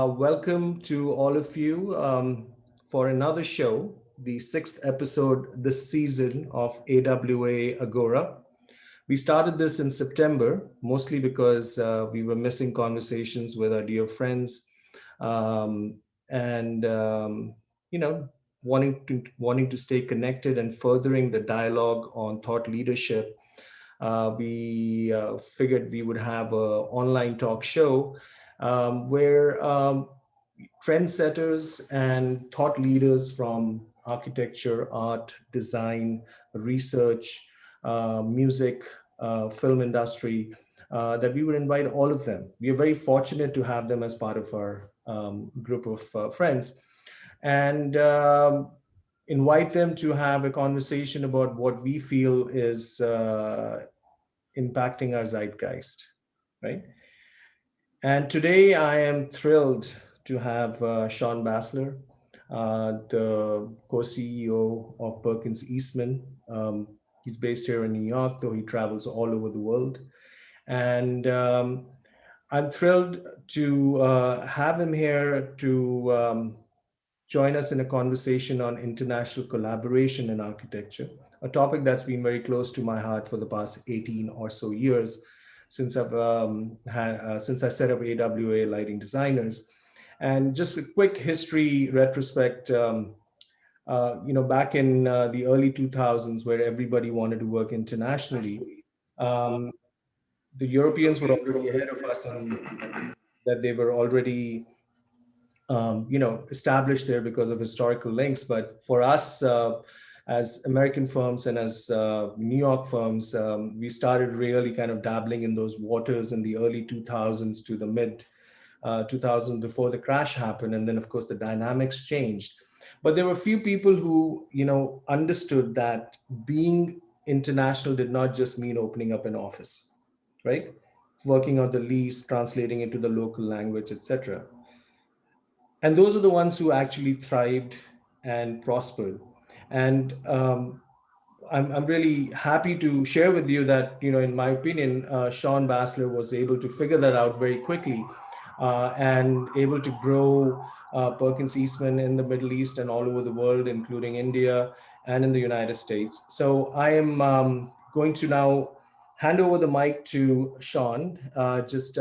Welcome to all of you for another show, the sixth episode this season of AWA Agora. We started this in September, mostly because we were missing conversations with our dear friends, um, and you know, wanting to stay connected and furthering the dialogue on thought leadership. We figured we would have a online talk show where trendsetters and thought leaders from architecture, art, design, research, music, film industry, that we would invite all of them. We are very fortunate to have them as part of our group of friends and invite them to have a conversation about what we feel is impacting our zeitgeist, right? And today I am thrilled to have Shawn Basler, the co-CEO of Perkins Eastman. He's based here in New York, though he travels all over the world. And I'm thrilled to have him here to join us in a conversation on international collaboration in architecture, a topic that's been very close to my heart for the past 18 or so years since I set up AWA Lighting Designers. And just a quick history retrospect, back in the early 2000s, where everybody wanted to work internationally, um, the Europeans were already ahead of us in that they were already established there because of historical links. But for us, as American firms and as New York firms, we started really kind of dabbling in those waters in the early 2000s to the mid 2000 before the crash happened. And then, of course, the dynamics changed. But there were a few people who, understood that being international did not just mean opening up an office, right? Working on the lease, translating it to the local language, etc. And those are the ones who actually thrived and prospered. And I'm really happy to share with you that, in my opinion, Shawn Basler was able to figure that out very quickly and able to grow Perkins Eastman in the Middle East and all over the world, including India and in the United States. So I am going to now hand over the mic to Shawn. Just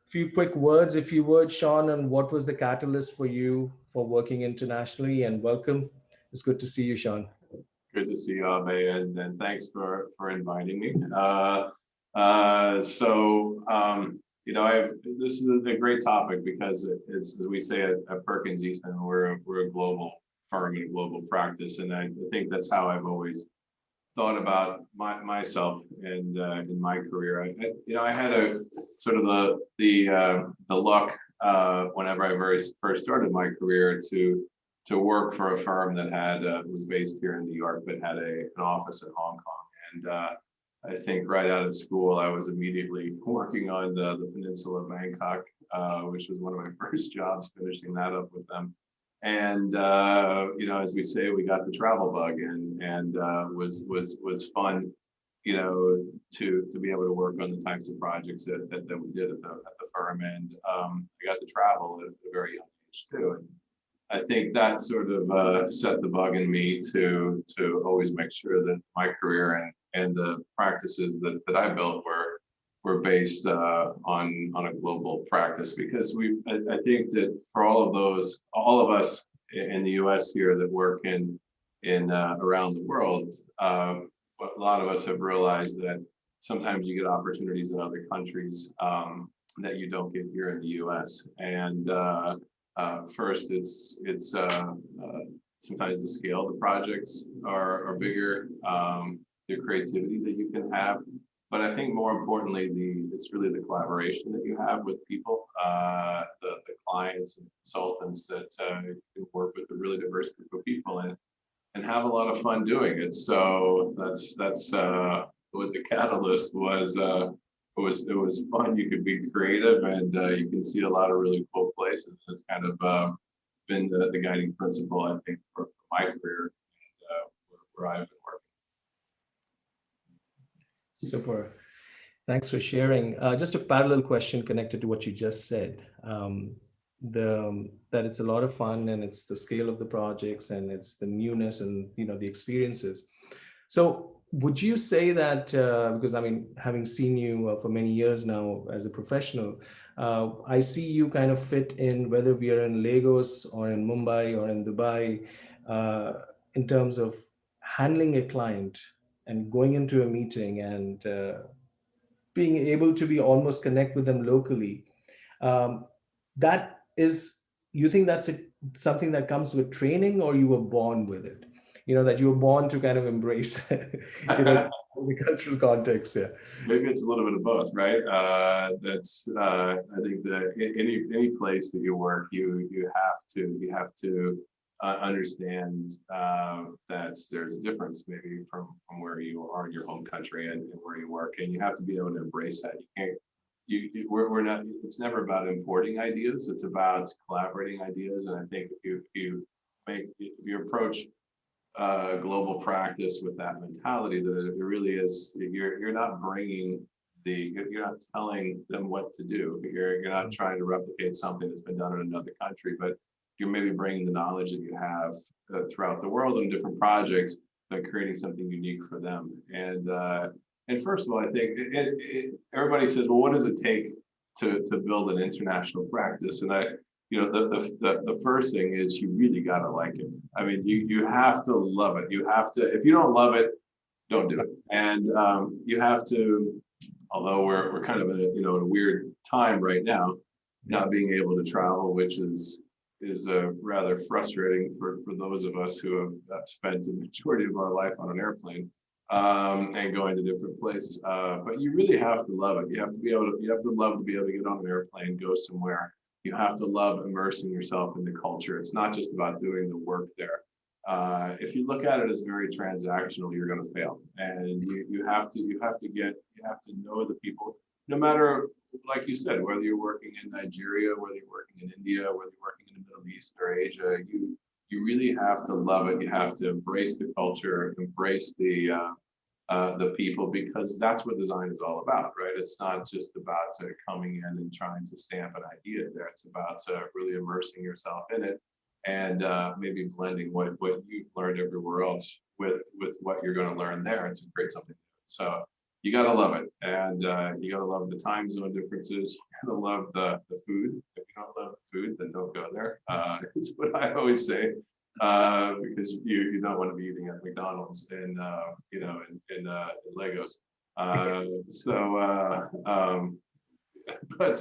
few quick words, if you would, Shawn, on what was the catalyst for you for working internationally, and welcome. It's good to see you, Shawn. Good to see you, Abhay, and thanks for inviting me. This is a great topic because, as we say at Perkins Eastman, we're a global firm and a global practice, and I think that's how I've always thought about myself and in my career. I had a sort of the luck whenever I first started my career to work for a firm that was based here in New York but had an office in Hong Kong. And I think right out of school I was immediately working on the peninsula of Bangkok, which was one of my first jobs, finishing that up with them. And as we say, we got the travel bug, and was fun, to be able to work on the types of projects that we did at the firm, and I got to travel at a very young age too. And I think that sort of set the bug in me to always make sure that my career and the practices that I built were based on a global practice, because I think that for all of us in the U.S. here that work in around the world, a lot of us have realized that sometimes you get opportunities in other countries that you don't get here in the U.S. And first, it's sometimes the scale of the projects are bigger, the creativity that you can have. But I think more importantly, it's really the collaboration that you have with people, the clients and consultants that can work with a really diverse group of people and have a lot of fun doing it. So that's what the catalyst was. It was fun. You could be creative, and you can see a lot of really cool places. It's kind of been the guiding principle, I think, for my career and where I've been working. Super. Thanks for sharing. Just a parallel question connected to what you just said. that it's a lot of fun, and it's the scale of the projects, and it's the newness, and the experiences. So would you say that, because I mean, having seen you for many years now as a professional, I see you kind of fit in whether we are in Lagos or in Mumbai or in Dubai, uh, in terms of handling a client and going into a meeting and being able to be almost connect with them locally. um, that is, you think that's something that comes with training, or you were born with it, that you were born to kind of embrace the cultural context? Yeah. Maybe it's a little bit of both, right? That's I think that any place that you work, you have to understand that there's a difference maybe from where you are in your home country and where you work, and you have to be able to embrace that. You can't. We're not. It's never about importing ideas. It's about collaborating ideas. And I think if you approach global practice with that mentality, that it really is, you're not bringing you're not telling them what to do. You're not trying to replicate something that's been done in another country, but you're maybe bringing the knowledge that you have throughout the world in different projects, but creating something unique for them. And first of all, I think everybody says, well, what does it take to build an international practice? And the first thing is you really got to like it. I mean, you have to love it. You have to, if you don't love it, don't do it. And you have to, although we're kind of in a weird time right now, not being able to travel, which is rather frustrating for those of us who have spent the majority of our life on an airplane and going to different places. But you really have to love it. You have to love to be able to get on an airplane, go somewhere. You have to love immersing yourself in the culture. It's not just about doing the work there. If you look at it as very transactional, you're going to fail. And you have to know the people, no matter, like you said, whether you're working in Nigeria, whether you're working in India, whether you're working in the Middle East or Asia. You really have to love it. You have to embrace the culture, embrace the people, because that's what design is all about, right? It's not just about coming in and trying to stamp an idea there. It's about really immersing yourself in it, and maybe blending what you've learned everywhere else with what you're going to learn there to create something new. So you got to love it, and you got to love the time zone differences. You got to love the food. If you don't love the food, then don't go there. It's what I always say, because you don't want to be eating at McDonald's in Lagos. But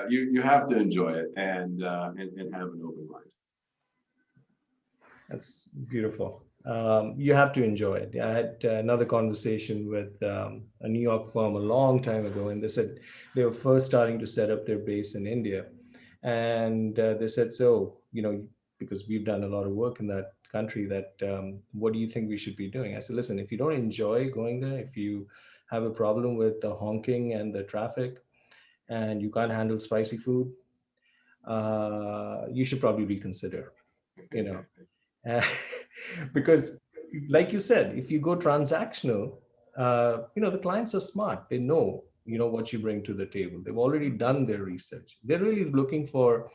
you have to enjoy it and have an open mind. That's beautiful. You have to enjoy it. I had another conversation with a New York firm a long time ago, and they said they were first starting to set up their base in India. And they said, so, because we've done a lot of work in that country, that what do you think we should be doing? I said, listen, if you don't enjoy going there, if you have a problem with the honking and the traffic, and you can't handle spicy food, you should probably reconsider, you know. Uh, because, like you said, if you go transactional, the clients are smart. They know, what you bring to the table. They've already done their research. They're really looking for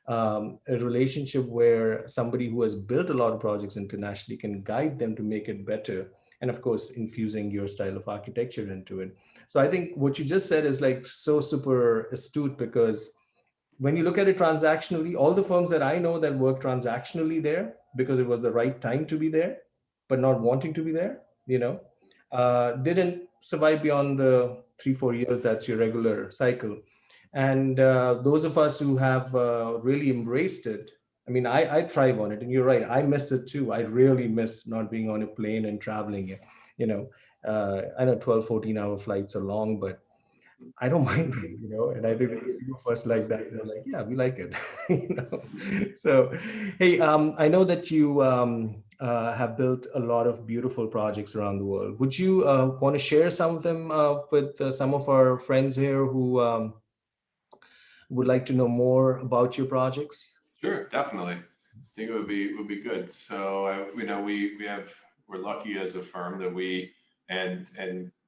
a relationship where somebody who has built a lot of projects internationally can guide them to make it better. And of course, infusing your style of architecture into it. So I think what you just said is like so super astute, because when you look at it transactionally, all the firms that I know that work transactionally there because it was the right time to be there, but not wanting to be there, didn't survive beyond the 3, 4 years. That's your regular cycle. And those of us who have really embraced it, I mean, I thrive on it. And you're right, I miss it too. I really miss not being on a plane and traveling. I know 12, 14-hour flights are long, but I don't mind them, and I think the few of us like that, they're like, yeah, we like it, you know. So, hey, I know that you have built a lot of beautiful projects around the world. Would you want to share some of them with some of our friends here who would like to know more about your projects? Sure, definitely. I think it would be good. So we're lucky as a firm that we and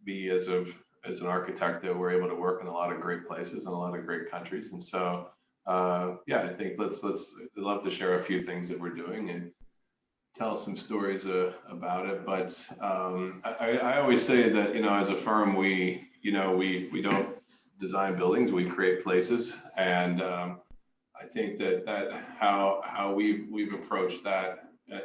me as an architect that we're able to work in a lot of great places and a lot of great countries. And so yeah, I think I'd love to share a few things that we're doing and tell some stories about it. But I always say that, as a firm, we don't design buildings, we create places. And I think that how we've approached that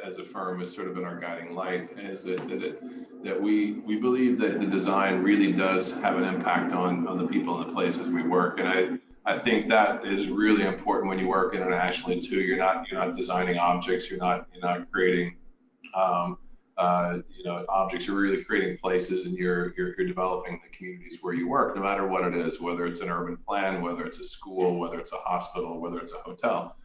as a firm has sort of been our guiding light, is that we believe that the design really does have an impact on the people and the places we work. And I think that is really important when you work internationally too. You're not designing objects. You're not creating objects. You're really creating places, and you're developing the communities where you work, no matter what it is, whether it's an urban plan, whether it's a school, whether it's a hospital, whether it's a hotel.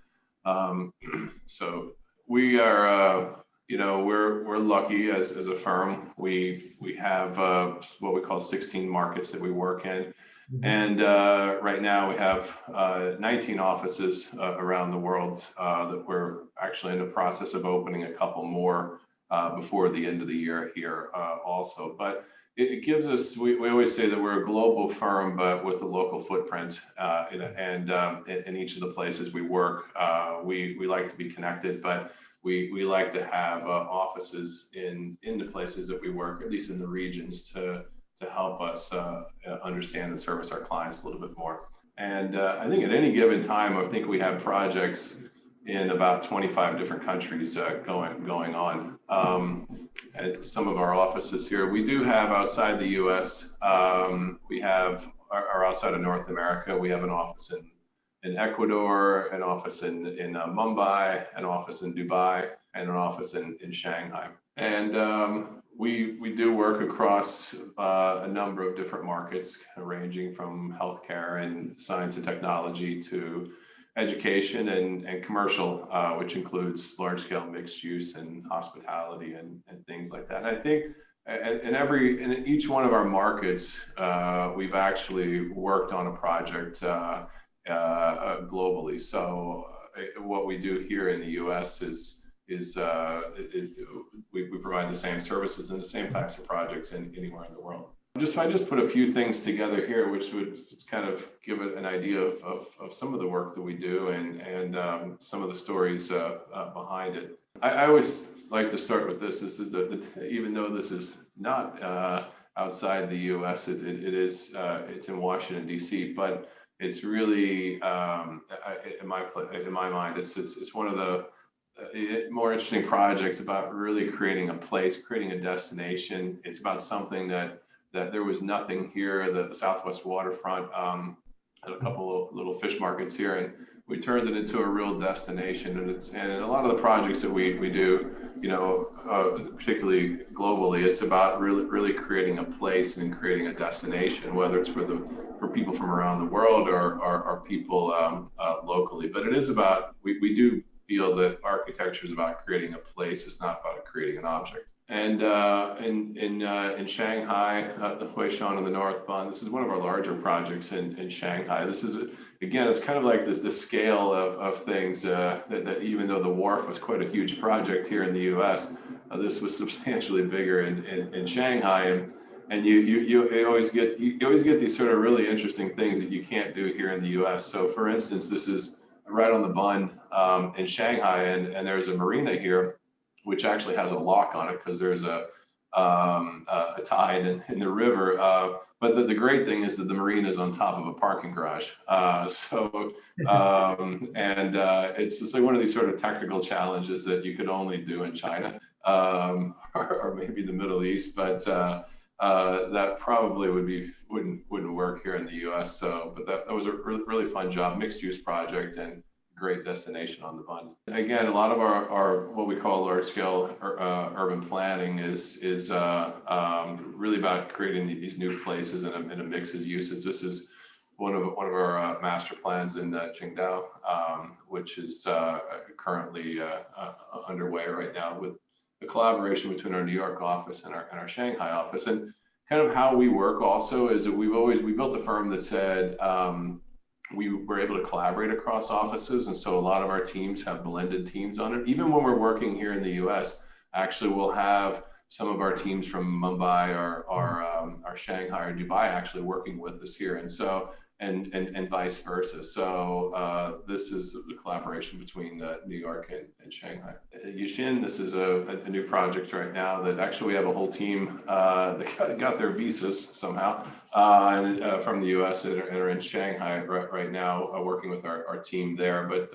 So we are, we're lucky as a firm. We have what we call 16 markets that we work in. And right now we have 19 offices around the world that we're actually in the process of opening a couple more before the end of the year here also. But it gives us, we always say that we're a global firm, but with a local footprint. And in each of the places we work, we like to be connected, but we like to have offices in the places that we work, at least in the regions, to help us understand and service our clients a little bit more. And I think at any given time, I think we have projects in about 25 different countries going on. At some of our offices here, we do have outside the US, we have our outside of North America, we have an office in Ecuador, an office in Mumbai, an office in Dubai, and an office in Shanghai. And we do work across a number of different markets, ranging from healthcare and science and technology to education and commercial, which includes large-scale mixed use and hospitality and things like that. And I think in each one of our markets, we've actually worked on a project globally. So what we do here in the U.S. is we provide the same services and the same types of projects anywhere in the world. I just put a few things together here, which would just kind of give it an idea of some of the work that we do and some of the stories behind it. I always like to start with this. This is even though this is not outside the U.S., it's in Washington D.C., but it's really in my mind, it's one of the more interesting projects about really creating a place, creating a destination. It's about something that there was nothing here, the Southwest waterfront, and a couple of little fish markets here, and we turned it into a real destination. And a lot of the projects that we do, particularly globally, it's about really creating a place and creating a destination, whether it's for people from around the world or people locally. But it is about, we do feel that architecture is about creating a place. It's not about creating an object. And in Shanghai, the Huishan in the North Bund, this is one of our larger projects in Shanghai. This is, again, it's kind of like the scale of things that even though the wharf was quite a huge project here in the U.S., this was substantially bigger in Shanghai. And you always get these sort of really interesting things that you can't do here in the U.S. So for instance, this is right on the Bund in Shanghai, and there's a marina here, which actually has a lock on it because there's a tide in the river. But the great thing is that the marina is on top of a parking garage. It's just like one of these sort of technical challenges that you could only do in China or maybe the Middle East, but that probably wouldn't work here in the U.S. So, but that was a really fun job, mixed use project, and great destination on the Bund. Again, a lot of our what we call large scale urban planning is really about creating these new places and a mix of uses. This is one of our master plans in Qingdao, which is currently underway right now with the collaboration between our New York office and our Shanghai office. And kind of how we work also is that we built a firm that said we were able to collaborate across offices. And so a lot of our teams have blended teams on it. Even when we're working here in the US, actually we'll have some of our teams from Mumbai or Shanghai or Dubai actually working with us here. And so, and vice versa. So this is the collaboration between New York and Shanghai. Yixin, this is a new project right now that actually we have a whole team that got their visas somehow from the US and are in Shanghai right now, working with our team there. But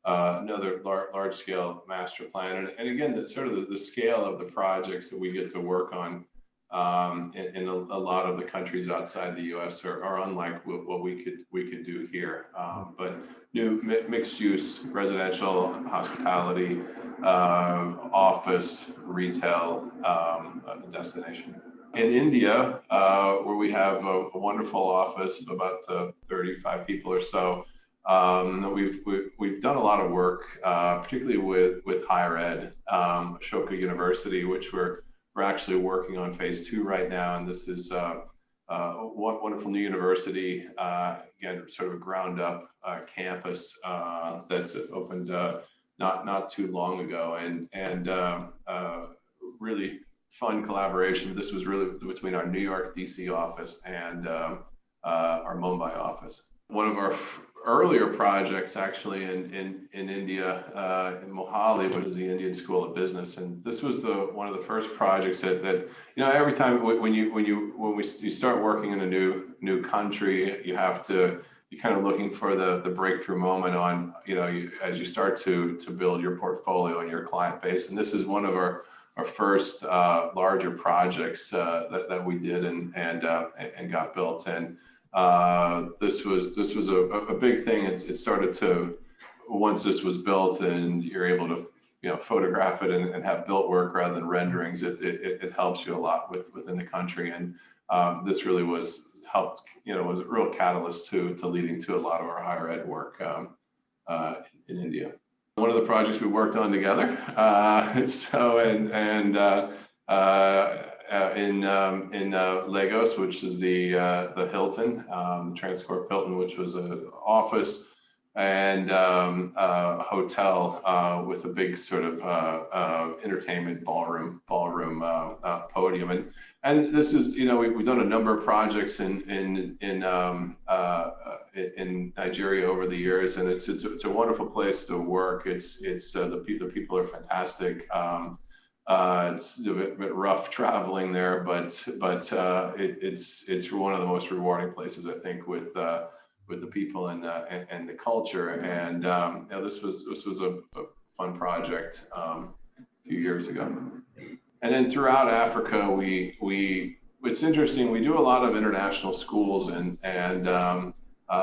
another large scale master plan. And again, that's sort of the scale of the projects that we get to work on in a lot of the countries outside the U.S. are unlike what we could do here. But new mixed use residential, hospitality, office, retail destination. In India, where we have a wonderful office of about 35 people or so, we've done a lot of work, particularly with higher ed, Ashoka University, which we're actually working on phase 2 right now, and this is a wonderful new university, again, sort of a ground up campus that's opened not too long ago, and really fun collaboration. This was really between our New York, DC office and our Mumbai office. One of our earlier projects actually in India, in Mohali, which is the Indian School of Business, and this was one of the first projects that you know, every time when you start working in a new country, you're kind of looking for the breakthrough moment on, you know, as you start to build your portfolio and your client base, and this is one of our first larger projects that we did and got built. And this was a big thing. It started to, once this was built and you're able to, you know, photograph it and have built work rather than renderings, it helps you a lot within the country. And this really was a real catalyst to leading to a lot of our higher ed work in India. One of the projects we worked on together. In Lagos, which is the Hilton, the Transcorp Hilton, which was an office and a hotel with a big sort of entertainment ballroom podium. And this is, you know, we've done a number of projects in Nigeria over the years, and it's a wonderful place to work. The people are fantastic. It's a bit rough traveling there, but it's one of the most rewarding places, I think, with the people and the culture. And you know, this was a fun project a few years ago. And then throughout Africa, it's interesting. We do a lot of international schools, and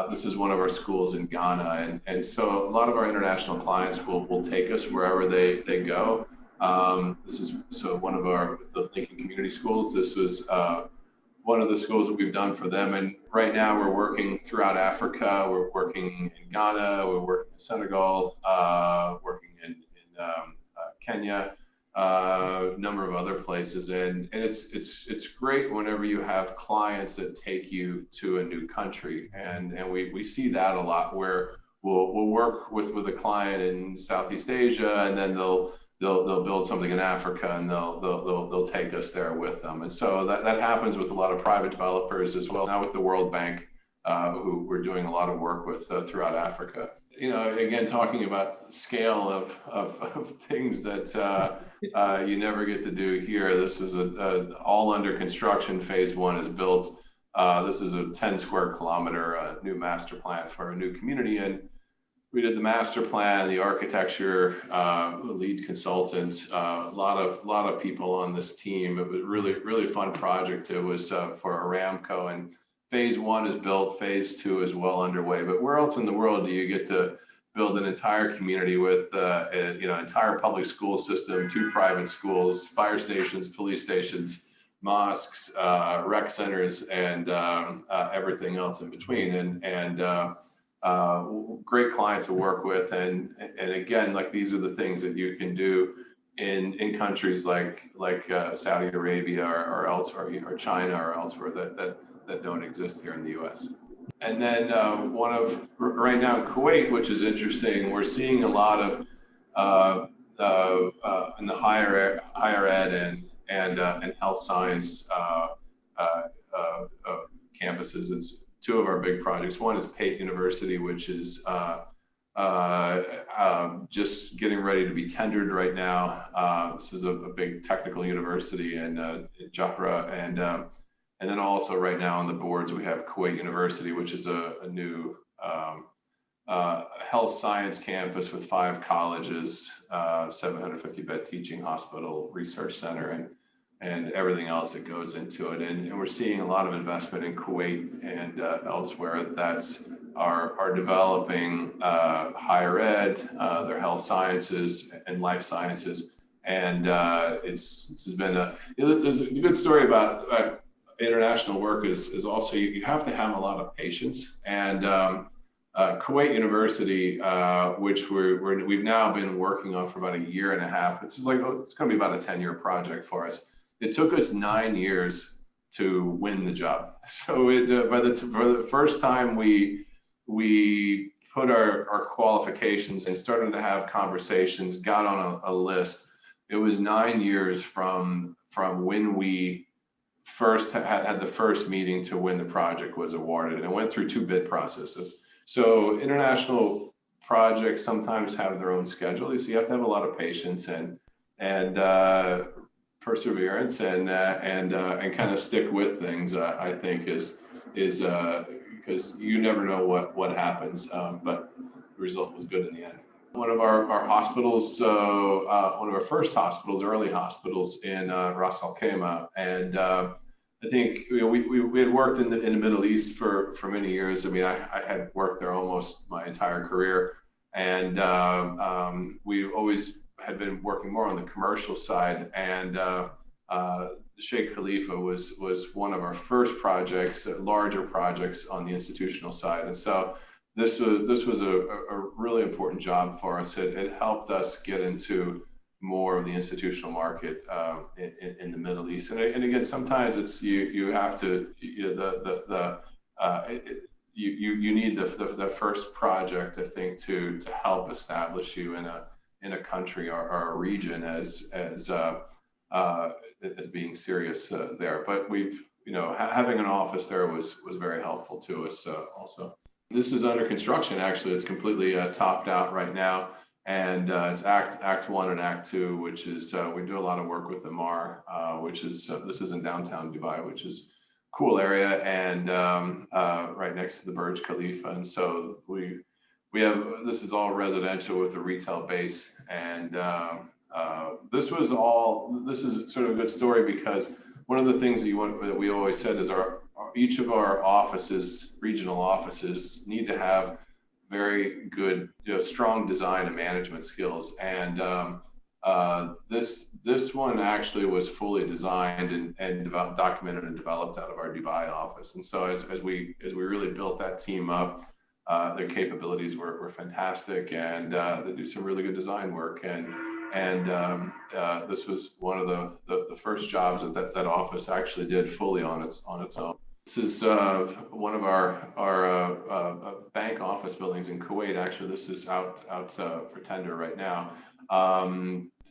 this is one of our schools in Ghana, and so a lot of our international clients will take us wherever they go. This is one of the Lincoln Community Schools. This was one of the schools that we've done for them. And right now we're working throughout Africa. We're working in Ghana, we're working in Senegal, working in Kenya, a number of other places. And it's great whenever you have clients that take you to a new country. And we see that a lot, where we'll work with a client in Southeast Asia, and then they'll build something in Africa, and they'll take us there with them. And so that happens with a lot of private developers as well. Now with the World Bank, who we're doing a lot of work with throughout Africa. You know, again, talking about scale of things that you never get to do here. This is all under construction. Phase 1 is built. This is a 10 square kilometer new master plan for a new community. And we did the master plan, the architecture, the lead consultants, a lot of people on this team. It was really fun project. It was for Aramco, and phase 1 is built, phase 2 is well underway. But where else in the world do you get to build an entire community with entire public school system, 2 private schools, fire stations, police stations, mosques, rec centers, and everything else in between, and great client to work with, and again, like, these are the things that you can do in countries like Saudi Arabia or elsewhere, or China or elsewhere that don't exist here in the U.S. And then right now in Kuwait, which is interesting, we're seeing a lot of in the higher ed and health science campuses. It's two of our big projects. One is Pate University, which is just getting ready to be tendered right now. This is a big technical university in Jafra, and then also right now on the boards we have Kuwait University, which is a new health science campus with 5 colleges, 750-bed teaching hospital, research center, and everything else that goes into it. And we're seeing a lot of investment in Kuwait and elsewhere are developing higher ed, their health sciences and life sciences. And this has been there's a good story about international work is also you have to have a lot of patience. And Kuwait University, which we've now been working on for about a year and a half. It's going to be about a 10-year project for us. It took us 9 years to win the job. So for the first time we put our qualifications and started to have conversations, got on a list. It was 9 years from when we first had the first meeting to when the project was awarded, and it went through 2 bid processes. So international projects sometimes have their own schedule, so you have to have a lot of patience and perseverance and kind of stick with things. I think is because you never know what happens, but the result was good in the end. One of our hospitals, one of our first hospitals, early hospitals in Ras Al Khaimah, and I think we had worked in the Middle East for many years. I mean, I had worked there almost my entire career, and we always had been working more on the commercial side. And Sheikh Khalifa was one of our first projects, larger projects on the institutional side. And so this was a really important job for us. It helped us get into more of the institutional market in the Middle East. And again, sometimes it's you have to you need the first project, I think, to help establish you in a country or a region as being serious there. But having an office there was very helpful to us also. This is under construction. Actually, it's completely topped out right now. And it's Act 1 and Act 2, which is, we do a lot of work with the Mar, which is, this is in downtown Dubai, which is a cool area, and right next to the Burj Khalifa. And so we have, this is all residential with a retail base. And this is sort of a good story, because one of the things that we always said is each of our offices, regional offices, need to have very good, strong design and management skills. And this one actually was fully designed and documented and developed out of our Dubai office. And so as we really built that team up, their capabilities were fantastic, and they do some really good design work. And this was one of the first jobs that office actually did fully on its own. This is one of our bank office buildings in Kuwait. Actually, this is out for tender right now.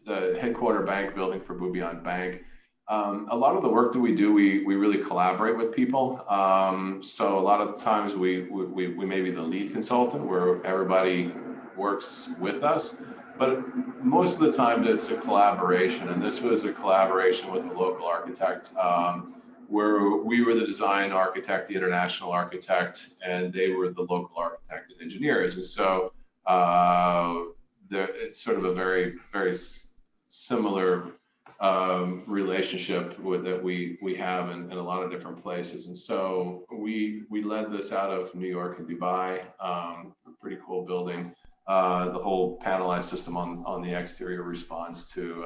The headquarter bank building for Bubian Bank. A lot of the work that we do, we really collaborate with people. So a lot of times we may be the lead consultant where everybody works with us, but most of the time it's a collaboration. And this was a collaboration with a local architect, where we were the design architect, the international architect, and they were the local architect and engineers. And so it's sort of a very, very similar relationship that we have in a lot of different places. And so we led this out of New York and Dubai, a pretty cool building. The whole panelized system on the exterior responds to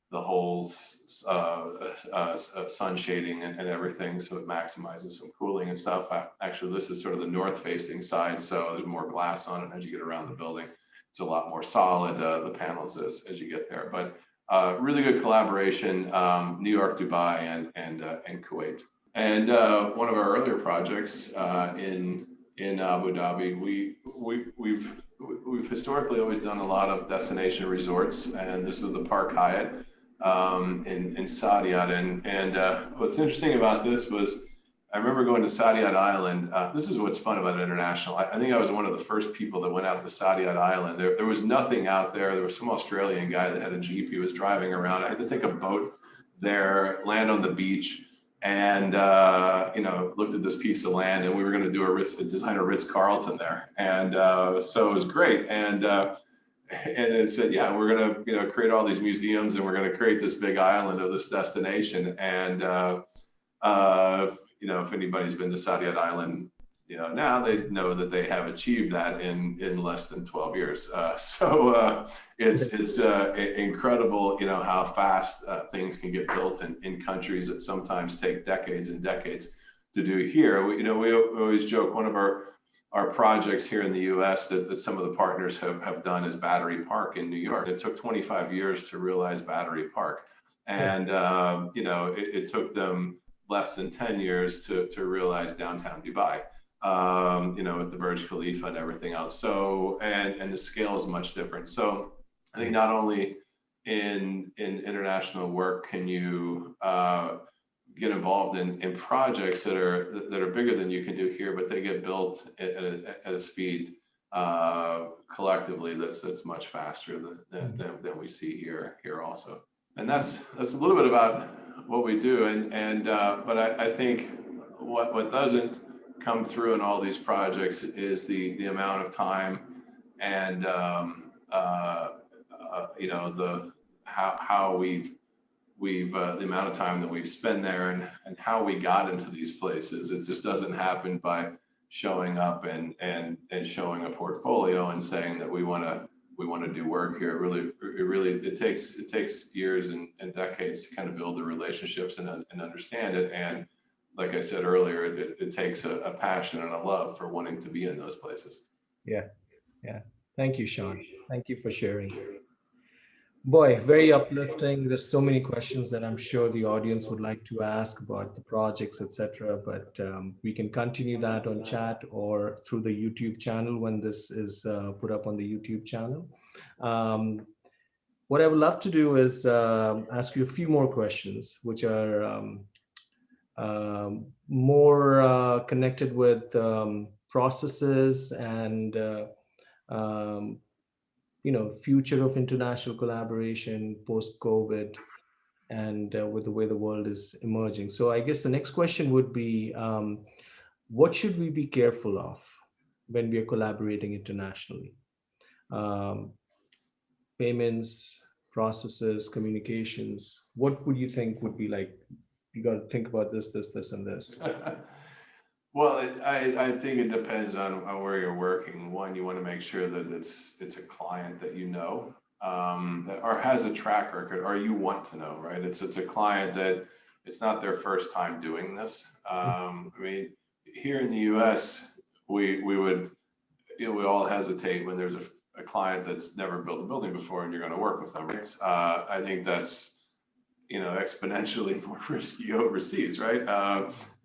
the whole sun shading and everything, so it maximizes some cooling and stuff. Actually, this is sort of the north-facing side, so there's more glass on it as you get around the building. It's a lot more solid, the panels as you get there. But really good collaboration, New York, Dubai, and Kuwait. And one of our earlier projects in Abu Dhabi, we've historically always done a lot of destination resorts, and this was the Park Hyatt in Saadiyat. And what's interesting about this was I remember going to Saadiyat Island. This is what's fun about international. I think I was one of the first people that went out to Saadiyat Island. There was nothing out there. There was some Australian guy that had a Jeep. He was driving around. I had to take a boat there, land on the beach, and looked at this piece of land, and we were going to design a Ritz-Carlton there. And so it was great. And it said, yeah, we're going to create all these museums, and we're going to create this big island of this destination. And if anybody's been to Saadiyat Island, now they know that they have achieved that in less than 12 years. It's incredible, how fast things can get built in countries that sometimes take decades and decades to do here. We always joke, one of our projects here in the U.S. that some of the partners have done is Battery Park in New York. It took 25 years to realize Battery Park. And, it took them less than 10 years to realize downtown Dubai, with the Burj Khalifa and everything else. So, and the scale is much different. So I think not only in international work can you get involved in projects that are bigger than you can do here, but they get built at a speed collectively that's much faster than we see here also. And that's a little bit about what we do, but I think what doesn't come through in all these projects is the amount of time and how we've the amount of time that we've spent there and how we got into these places. It just doesn't happen by showing up and showing a portfolio and saying that we want to do work here. It takes years and decades to kind of build the relationships and understand it. And like I said earlier, it takes a passion and a love for wanting to be in those places. Yeah. Thank you, Shawn. Thank you for sharing. Boy, very uplifting. There's so many questions that I'm sure the audience would like to ask about the projects, etc. But we can continue that on chat or through the YouTube channel when this is put up on the YouTube channel. What I would love to do is ask you a few more questions, which are more connected with processes and future of international collaboration post-COVID and with the way the world is emerging. So I guess the next question would be, what should we be careful of when we are collaborating internationally? Payments, processes, communications. What would you think would be like, you got to think about this, and this? Well, I think it depends on where you're working. One, you want to make sure that it's a client that or has a track record, or you want to know, right? It's a client that it's not their first time doing this. I mean, here in the U.S., we all hesitate when there's a client that's never built a building before and you're going to work with them. Right? I think that's exponentially more risky overseas, right?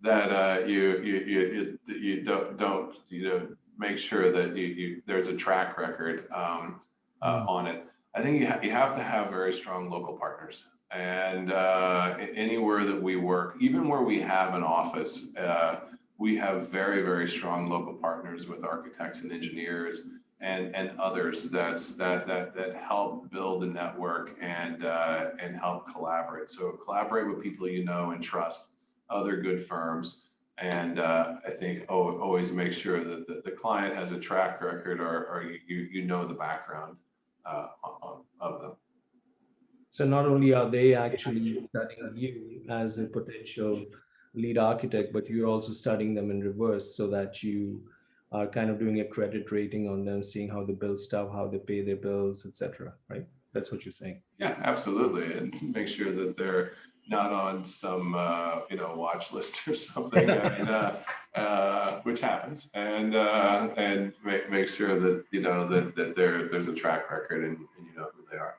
That you don't make sure that there's a track record on it. I think you have to have very strong local partners, and anywhere that we work, even where we have an office, we have very, very strong local partners with architects and engineers and others that help build a network and help collaborate. So collaborate with people and trust, other good firms, and I think always make sure that the client has a track record or the background of them. So not only are they actually studying you as a potential lead architect, but you're also studying them in reverse so that you are kind of doing a credit rating on them, seeing how they build stuff, how they pay their bills, etc. Right? That's what you're saying. Yeah, absolutely, and make sure that they're not on some watch list or something, which happens, and make sure that that there's a track record and you know who they are.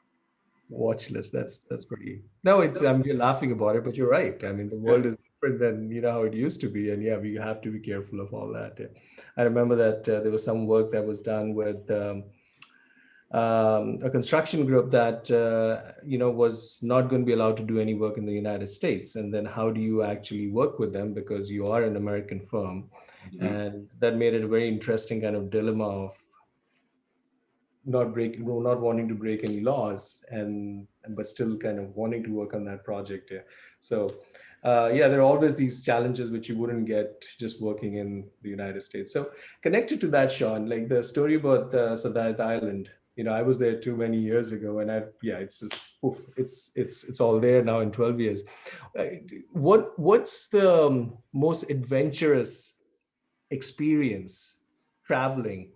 Watch list. That's pretty. No, you're laughing about it, but you're right. I mean, the world is different than how it used to be, and yeah, we have to be careful of all that. I remember that there was some work that was done with a construction group that was not going to be allowed to do any work in the United States. And then how do you actually work with them, because you are an American firm? Mhm. And that made it a very interesting kind of dilemma of not wanting to break any laws, but still kind of wanting to work on that project. Yeah. So yeah, there are always these challenges which you wouldn't get just working in the United States. So connected to that, Sean, like the story about Sadat Island, I was there too many years ago, and yeah, it's just poof, it's all there now in 12 years. Uh, what's the most adventurous experience traveling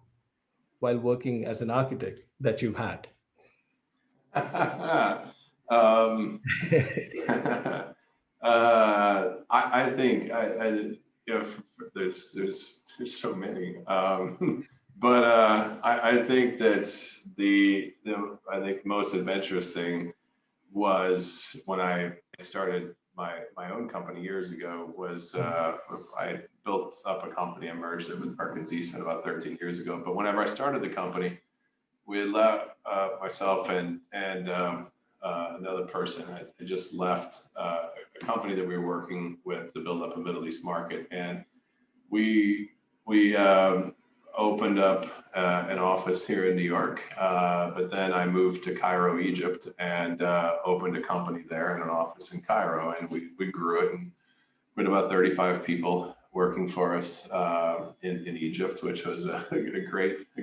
while working as an architect that you've had? um, I think there's so many, but I think that I think most adventurous thing was when I started my own company years ago. Was I built up a company, I merged it with Perkins Eastman about 13 years ago. But whenever I started the company, we had left, myself and another person had just left a company that we were working with to build up a Middle East market, and we opened up an office here in New York, but then I moved to Cairo, Egypt, and opened a company there and an office in Cairo, and we grew it, and we had about 35 people working for us in Egypt, which was a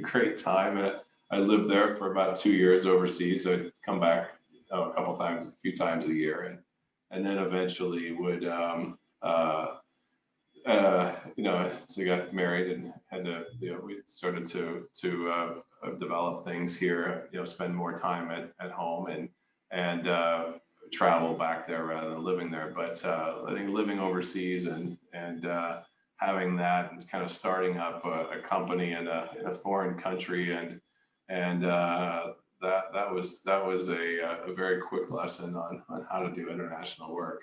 great time. And I lived there for about 2 years overseas. So I'd come back a few times a year, and then eventually would so I got married and had to, we started to develop things here, spend more time at home and travel back there rather than living there. But I think living overseas and having that and kind of starting up a company in a foreign country and that was a very quick lesson on how to do international work,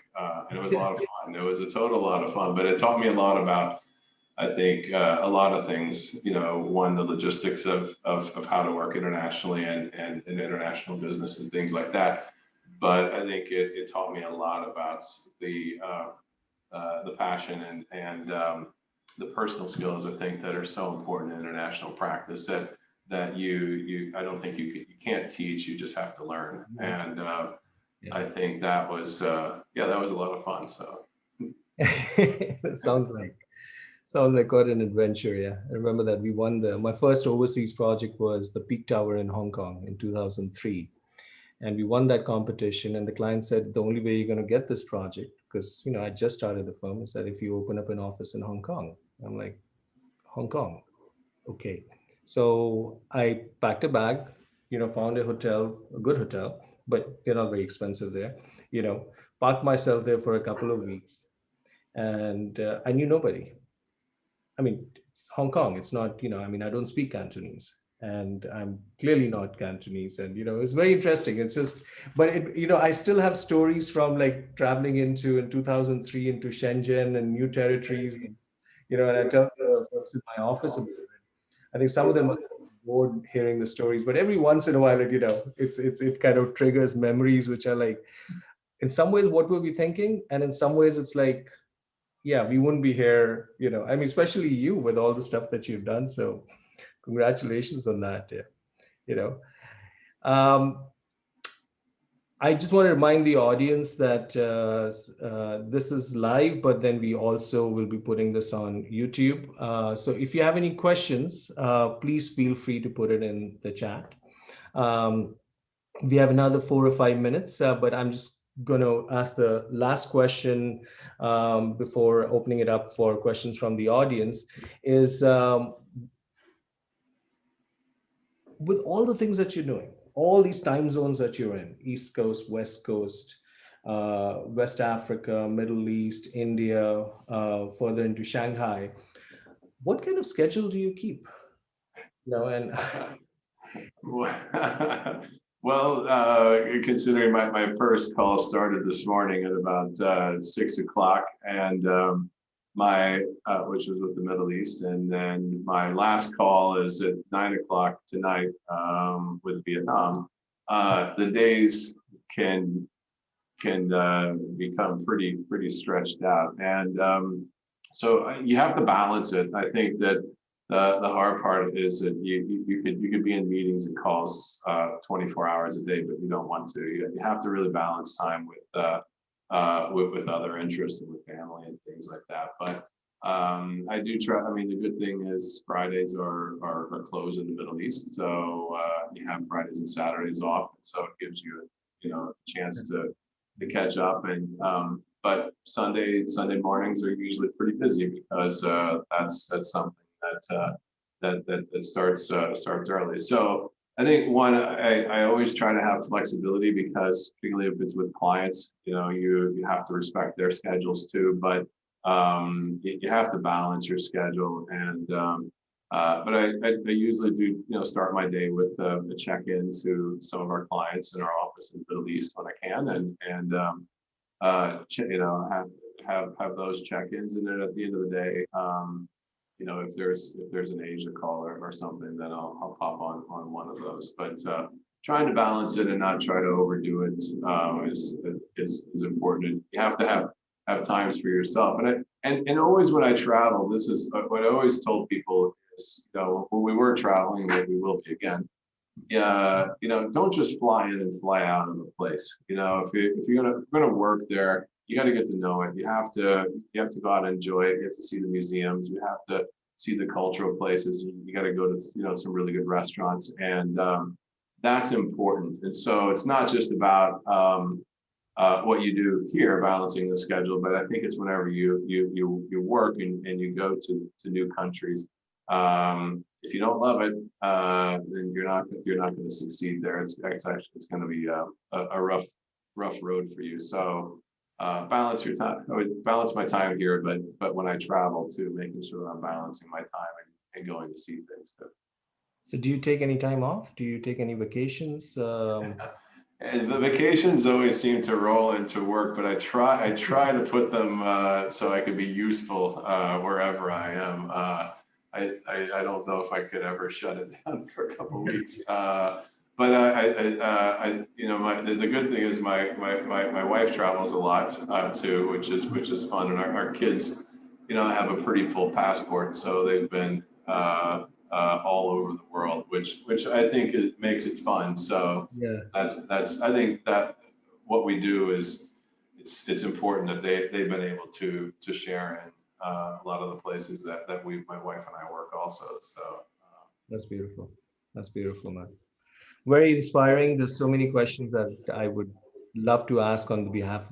and it was a lot of fun. It was a total lot of fun, but it taught me a lot about, I think, a lot of things. One, the logistics of how to work internationally and international business and things like that. But I think it taught me a lot about the passion and the personal skills, I think, that are so important in international practice that you I don't think you can't teach, you just have to learn. And Yeah. I think that was that was a lot of fun. So That sounds like quite an adventure. Yeah, I remember that we won my first overseas project was the Peak Tower in Hong Kong in 2003, and we won that competition. And the client said the only way you're going to get this project, because I just started the firm, is that if you open up an office in Hong Kong. I'm like, Hong Kong, okay. So I packed a bag, found a hotel, a good hotel, but they're not very expensive there. You know, Parked myself there for a couple of weeks, and I knew nobody. I mean, it's Hong Kong. It's not, I mean, I don't speak Cantonese, and I'm clearly not Cantonese. And, it's very interesting. It's just, but I still have stories from like traveling in 2003 into Shenzhen and new territories. And I tell the folks in my office about it. I think some of them are bored hearing the stories, but every once in a while, it kind of triggers memories, which are like, in some ways, what were we thinking? And in some ways, it's like, yeah, we wouldn't be here, I mean, especially you with all the stuff that you've done. So congratulations on that. Yeah. You know, um, I just want to remind the audience that this is live, but then we also will be putting this on YouTube. So if you have any questions, please feel free to put it in the chat. Um, we have another 4 or 5 minutes, but I'm just going to ask the last question before opening it up for questions from the audience. Is with all the things that you're doing, all these time zones that you're in, East Coast, West Coast, West Africa, Middle East, India, further into Shanghai, what kind of schedule do you keep? And well, considering my first call started this morning at about 6 o'clock, and which was with the Middle East, and then my last call is at 9 o'clock tonight with Vietnam. The days can become pretty stretched out, and so you have to balance it. I think that the hard part is that you could be in meetings and calls 24 hours a day, but you don't want to. You have to really balance time with other interests and with family and things like that. But I do try. I mean, the good thing is Fridays are closed in the Middle East, so you have Fridays and Saturdays off, so it gives you a chance to catch up. And but Sunday mornings are usually pretty busy because that's something that starts early. So I think I always try to have flexibility, because particularly if it's with clients, you have to respect their schedules too. But you have to balance your schedule. And but I usually do start my day with a check-in to some of our clients in our office in the Middle East when I can, and have those check-ins, and then at the end of the day, if there's an Asia call or something, then I'll pop on one of those. But trying to balance it and not try to overdo it is important. You have to have times for yourself. And always when I travel, this is what I always told people is, when we were traveling, and we will be again. Yeah, don't just fly in and fly out of a place. If you're gonna work there, you got to get to know it. You have to go out and enjoy it. You have to see the museums. You have to see the cultural places. You got to go to some really good restaurants, and that's important. And so it's not just about what you do here, balancing the schedule, but I think it's whenever you work and you go to new countries. If you don't love it, then you're not going to succeed there. It's going to be a rough road for you. So balance your time. I would balance my time here, but when I travel too, making sure I'm balancing my time and going to see things too. So do you take any time off? Do you take any vacations? And the vacations always seem to roll into work, but I try to put them so I could be useful wherever I am. I don't know if I could ever shut it down for a couple of weeks. But the good thing is my wife travels a lot too, which is fun, and our kids, have a pretty full passport, so they've been all over the world, which I think makes it fun. So Yeah, that's I think that what we do is it's important that they've been able to share in a lot of the places that my wife and I work also. So that's beautiful. That's beautiful, man. Very inspiring. There's so many questions that I would love to ask on the behalf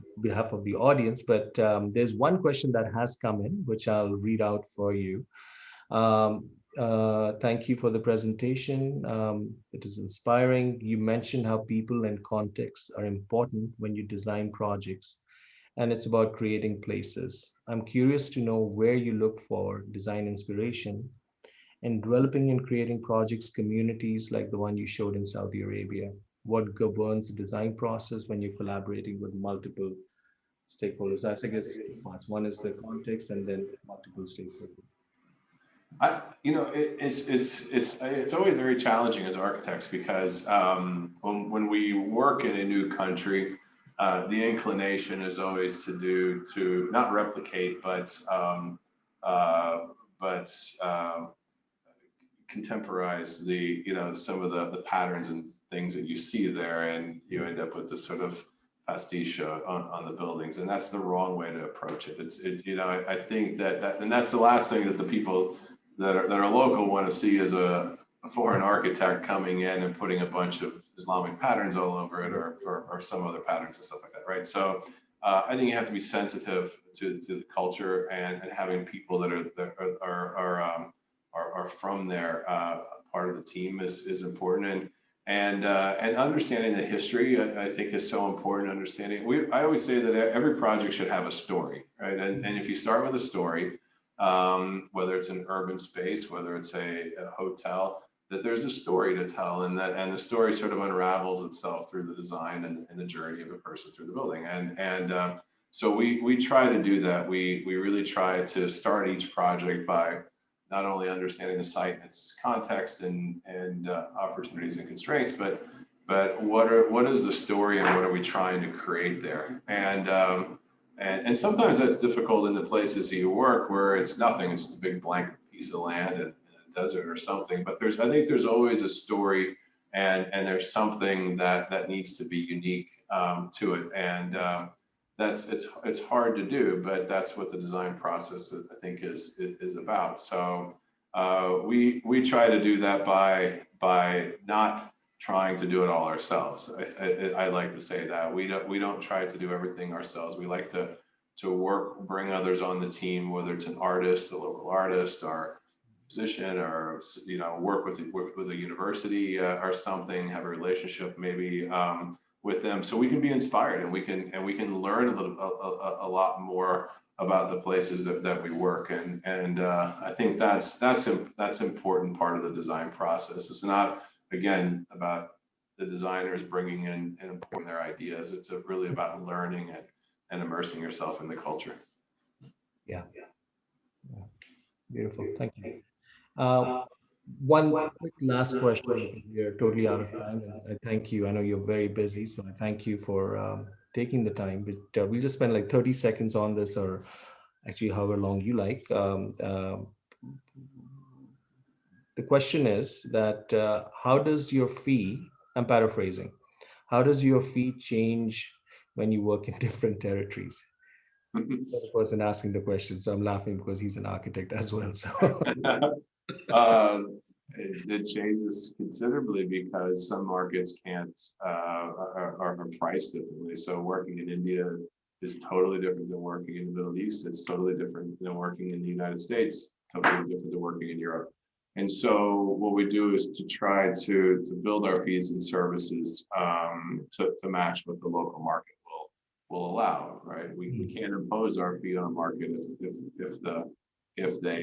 of the audience, but there's one question that has come in, which I'll read out for you. Thank you for the presentation. It is inspiring. You mentioned how people and context are important when you design projects, and it's about creating places. I'm curious to know where you look for design inspiration in developing and creating projects, communities like the one you showed in Saudi Arabia. What governs the design process when you're collaborating with multiple stakeholders? I think it's two parts. One is the context, and then multiple stakeholders. It's always very challenging as architects, because when we work in a new country, the inclination is always to not replicate, but contemporize some of the patterns and things that you see there, and you end up with this sort of pastiche on the buildings, and that's the wrong way to approach it. I think that and that's the last thing that the people that are local want to see, is a foreign architect coming in and putting a bunch of Islamic patterns all over it, or some other patterns and stuff like that, right? So I think you have to be sensitive to the culture, and having people that are from there, part of the team is important, and understanding the history, I think, is so important. Understanding, I always say that every project should have a story, right? And if you start with a story, whether it's an urban space, whether it's a hotel, that there's a story to tell, and the story sort of unravels itself through the design and the journey of a person through the building. And So we try to do that. We really try to start each project by not only understanding the site and its context and opportunities and constraints, but what is the story and what are we trying to create there? And sometimes that's difficult in the places that you work where it's nothing, it's a big blank piece of land and a desert or something. But I think there's always a story and there's something that needs to be unique to it. And it's hard to do, but that's what the design process I think is about. So we try to do that by not trying to do it all ourselves. I like to say that we don't try to do everything ourselves. We like to work, bring others on the team, whether it's an artist, a local artist, or musician, or work with a university or something, have a relationship maybe with them, so we can be inspired and we can learn a lot more about the places that we work. And I think that's important part of the design process. It's not, again, about the designers bringing in and importing their ideas. It's really about learning and immersing yourself in the culture. Yeah. Yeah. Beautiful. Thank you. Uh, One quick last question, because we are totally out of time, and I thank you. I know you're very busy, so I thank you for taking the time. But we'll just spend like 30 seconds on this, or actually however long you like. The question is that how does your fee, I'm paraphrasing, how does your fee change when you work in different territories? The person asking the question, so I'm laughing because he's an architect as well. So Uh, it changes considerably because some markets can't are priced differently. So working in India is totally different than working in the Middle East. It's totally different than working in the United States. Totally different than working in Europe. And so what we do is to try to build our fees and services to match what the local market will allow. Right? We can't impose our fee on a market if they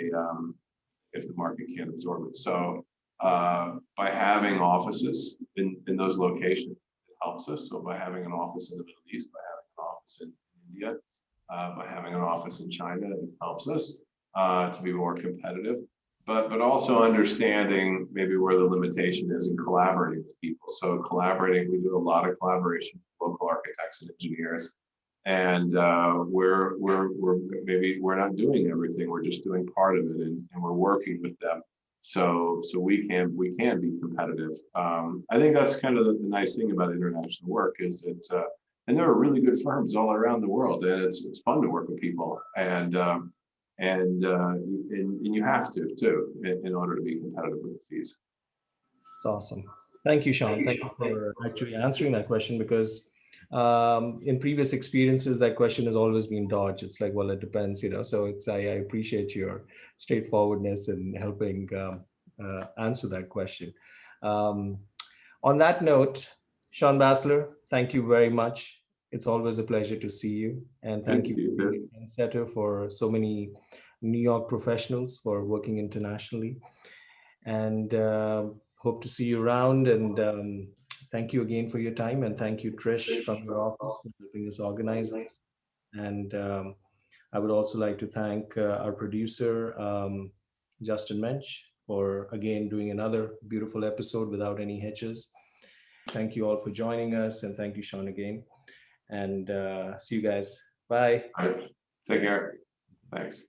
if the market can't absorb it. So by having offices in those locations, it helps us. So by having an office in the Middle East, by having an office in India, by having an office in China, it helps us to be more competitive. But also understanding maybe where the limitation is and collaborating with people. So collaborating, we do a lot of collaboration with local architects and engineers, and we're not doing everything, we're just doing part of it, and we're working with them so we can be competitive. I think that's kind of the nice thing about international work is and there are really good firms all around the world, and it's fun to work with people, and you have to too in order to be competitive with the fees. it's awesome. Thank you, Shawn. Thank you for actually answering that question, because in previous experiences, that question has always been dodged. It's like, well, it depends, you know. So I appreciate your straightforwardness in helping answer that question. Um, on that note, Shawn Basler, thank you very much. It's always a pleasure to see you, and Good thank to you see for you being too. a trendsetter for so many New York professionals for working internationally. And hope to see you around. And thank you again for your time. And thank you, Trish, from your office, for helping us organize this. And I would also like to thank our producer, Justin Mensch, for again doing another beautiful episode without any hitches. Thank you all for joining us. And thank you, Shawn, again. And see you guys. Bye. All right, take care. Thanks.